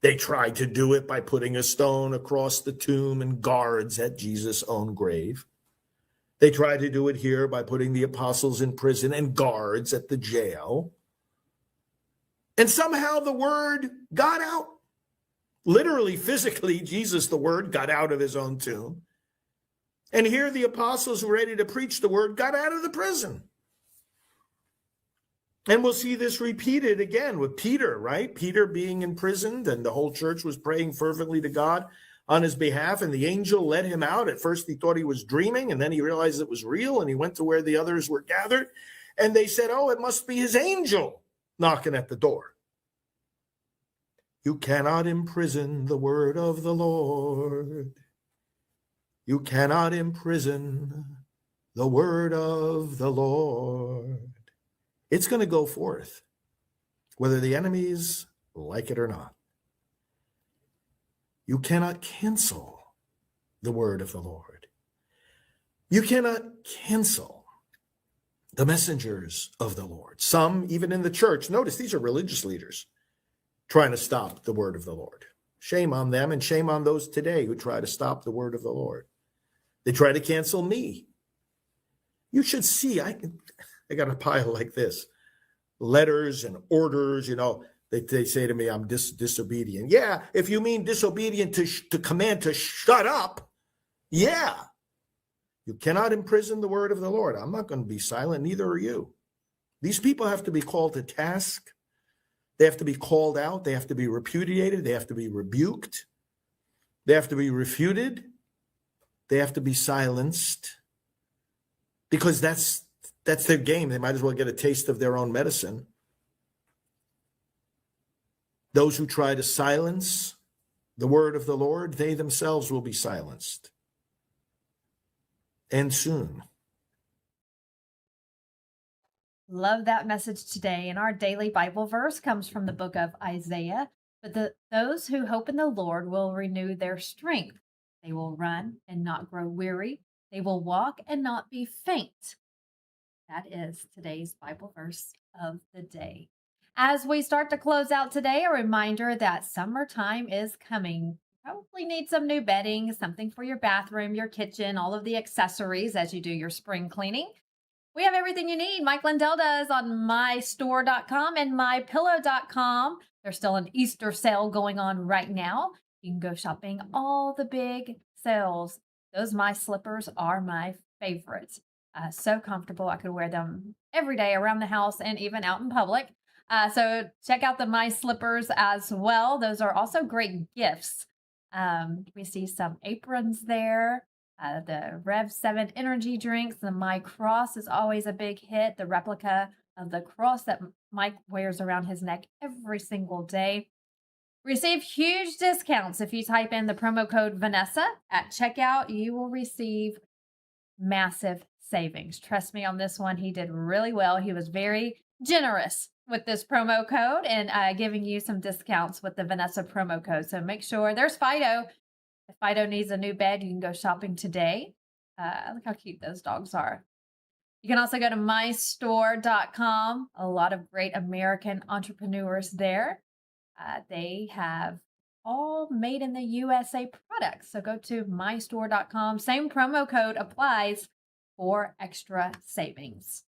They tried to do it by putting a stone across the tomb and guards at Jesus' own grave. They tried to do it here by putting the apostles in prison and guards at the jail. And somehow the word got out. Literally, physically, Jesus, the word, got out of his own tomb. And here the apostles who were ready to preach the word got out of the prison. And we'll see this repeated again with Peter, right? Peter being imprisoned, and the whole church was praying fervently to God on his behalf, and the angel led him out. At first he thought he was dreaming, and then he realized it was real, and he went to where the others were gathered, and they said, oh, it must be his angel knocking at the door. You cannot imprison the word of the Lord. You cannot imprison the word of the Lord. It's going to go forth, whether the enemies like it or not. You cannot cancel the word of the Lord. You cannot cancel the messengers of the Lord. Some, even in the church, notice these are religious leaders trying to stop the word of the Lord. Shame on them, and shame on those today who try to stop the word of the Lord. They try to cancel me. You should see, I got a pile like this. Letters and orders, they say to me, I'm disobedient. Yeah, if you mean disobedient to command to shut up, yeah. You cannot imprison the word of the Lord. I'm not going to be silent, neither are you. These people have to be called to task. They have to be called out. They have to be repudiated. They have to be rebuked. They have to be refuted. They have to be silenced. Because that's their game. They might as well get a taste of their own medicine. Those who try to silence the word of the Lord, they themselves will be silenced. And soon. Love that message today. And our daily Bible verse comes from the book of Isaiah. But those who hope in the Lord will renew their strength. They will run and not grow weary. They will walk and not be faint. That is today's Bible verse of the day. As we start to close out today, a reminder that summertime is coming. Probably need some new bedding, something for your bathroom, your kitchen, all of the accessories as you do your spring cleaning. We have everything you need. Mike Lindell does on mystore.com and mypillow.com. There's still an Easter sale going on right now. You can go shopping all the big sales. Those My Slippers are my favorites. So comfortable. I could wear them every day around the house and even out in public. So check out the My Slippers as well. Those are also great gifts. We see some aprons there. The Rev 7 energy drinks. The My Cross is always a big hit. The replica of the cross that Mike wears around his neck every single day. Receive huge discounts if you type in the promo code Vanessa at checkout. You will receive massive savings. Trust me on this one. He did really well. He was very generous with this promo code and giving you some discounts with the Vanessa promo code. So make sure there's Fido. If Fido needs a new bed, you can go shopping today. Look how cute those dogs are. You can also go to mystore.com. A lot of great American entrepreneurs there. They have all made in the USA products. So go to mystore.com. Same promo code applies for extra savings.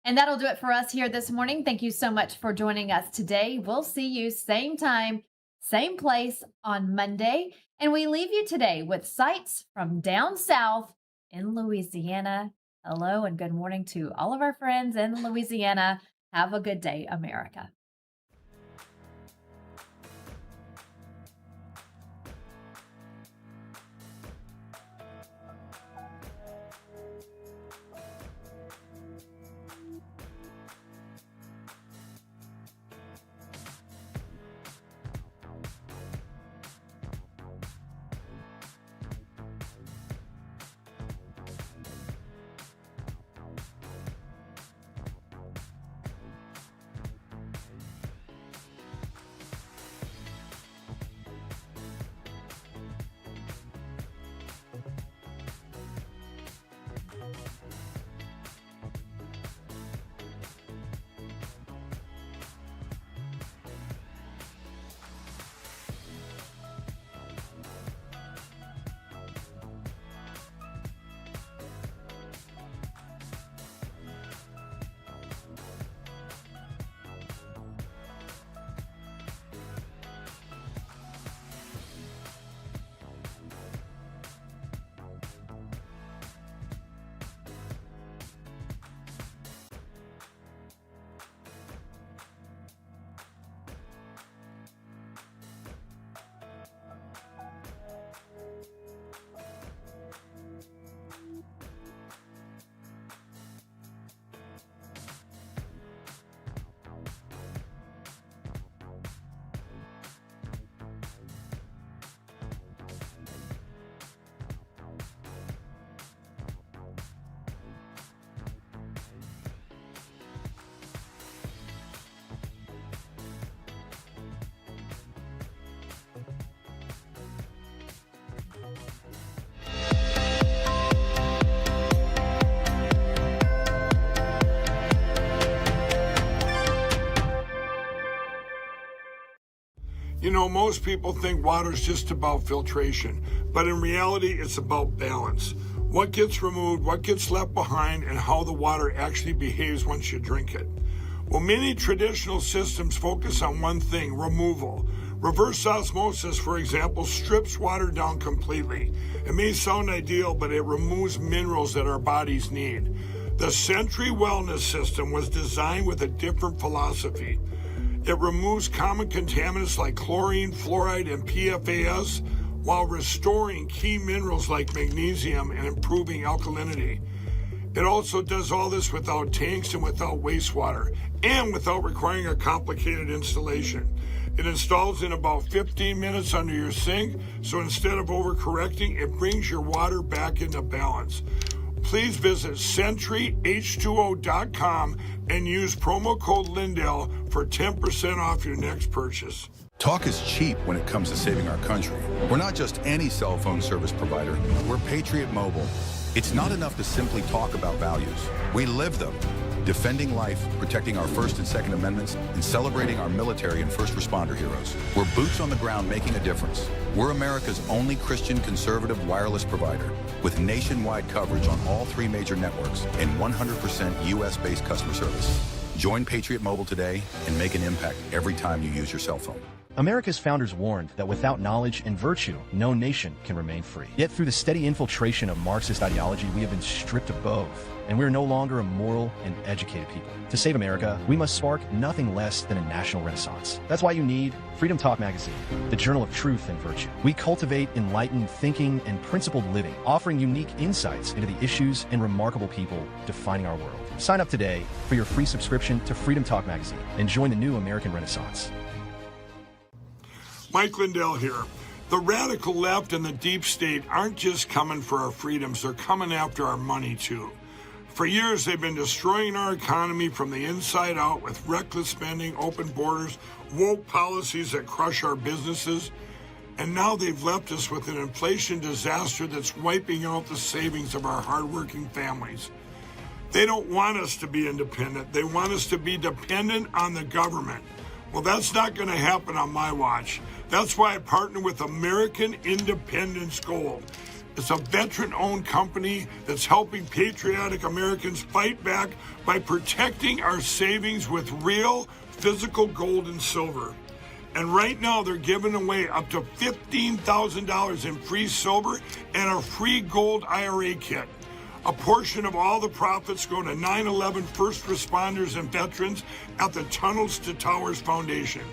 And that'll do it for us here this morning. Thank you so much for joining us today. We'll see you same time, same place on Monday. And we leave you today with sights from down south in Louisiana. Hello and good morning to all of our friends in Louisiana. Have a good day, America. You know, most people think water's just about filtration, but in reality, it's about balance. What gets removed, what gets left behind, and how the water actually behaves once you drink it. Well, many traditional systems focus on one thing, removal. Reverse osmosis, for example, strips water down completely. It may sound ideal, but it removes minerals that our bodies need. The Century Wellness System was designed with a different philosophy. It removes common contaminants like chlorine, fluoride, and PFAS, while restoring key minerals like magnesium and improving alkalinity. It also does all this without tanks and without wastewater, and without requiring a complicated installation. It installs in about 15 minutes under your sink, so instead of overcorrecting, it brings your water back into balance. Please visit CenturyH2O.com and use promo code Lindell for 10% off your next purchase. Talk is cheap when it comes to saving our country. We're not just any cell phone service provider. We're Patriot Mobile. It's not enough to simply talk about values. We live them. Defending life, protecting our First and Second Amendments, and celebrating our military and first responder heroes. We're boots on the ground making a difference. We're America's only Christian conservative wireless provider with nationwide coverage on all 3 major networks and 100% U.S.-based customer service. Join Patriot Mobile today and make an impact every time you use your cell phone. America's founders warned that without knowledge and virtue, no nation can remain free. Yet through the steady infiltration of Marxist ideology, we have been stripped of both, and we are no longer a moral and educated people. To save America, we must spark nothing less than a national renaissance. That's why you need Freedom Talk Magazine, the journal of truth and virtue. We cultivate enlightened thinking and principled living, offering unique insights into the issues and remarkable people defining our world. Sign up today for your free subscription to Freedom Talk Magazine and join the new American Renaissance. Mike Lindell here. The radical left and the deep state aren't just coming for our freedoms, they're coming after our money too. For years, they've been destroying our economy from the inside out with reckless spending, open borders, woke policies that crush our businesses, and now they've left us with an inflation disaster that's wiping out the savings of our hardworking families. They don't want us to be independent. They want us to be dependent on the government. Well, that's not going to happen on my watch. That's why I partner with American Independence Gold. It's a veteran-owned company that's helping patriotic Americans fight back by protecting our savings with real physical gold and silver. And right now, they're giving away up to $15,000 in free silver and a free gold IRA kit. A portion of all the profits go to 9/11 first responders and veterans at the Tunnels to Towers Foundation.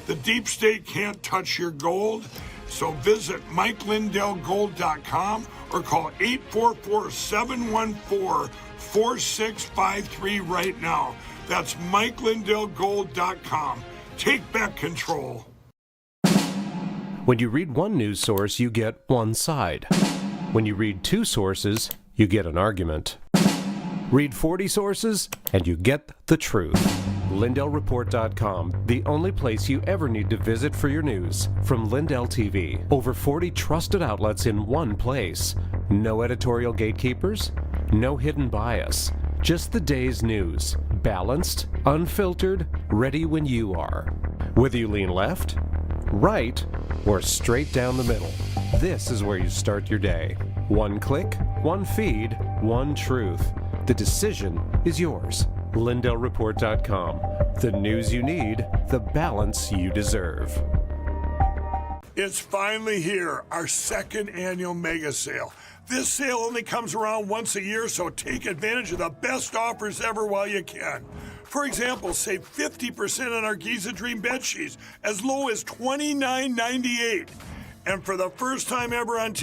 The deep state can't touch your gold, so visit MikeLindellGold.com or call 844-714-4653 right now. That's MikeLindellGold.com. Take back control. When you read one news source, you get one side. When you read 2 sources, you get an argument. Read 40 sources, and you get the truth. LindellReport.com, the only place you ever need to visit for your news. From LINDELLTV, over 40 trusted outlets in one place. No editorial gatekeepers, no hidden bias. Just the day's news. Balanced, unfiltered, ready when you are. Whether you lean left, right, or straight down the middle, this is where you start your day. One click, one feed, one truth. The decision is yours. LindellReport.com. The news you need, the balance you deserve. It's finally here, our second annual mega sale. This sale only comes around once a year, so take advantage of the best offers ever while you can. For example, save 50% on our Giza Dream bed sheets, as low as $29.98. And for the first time ever on TV,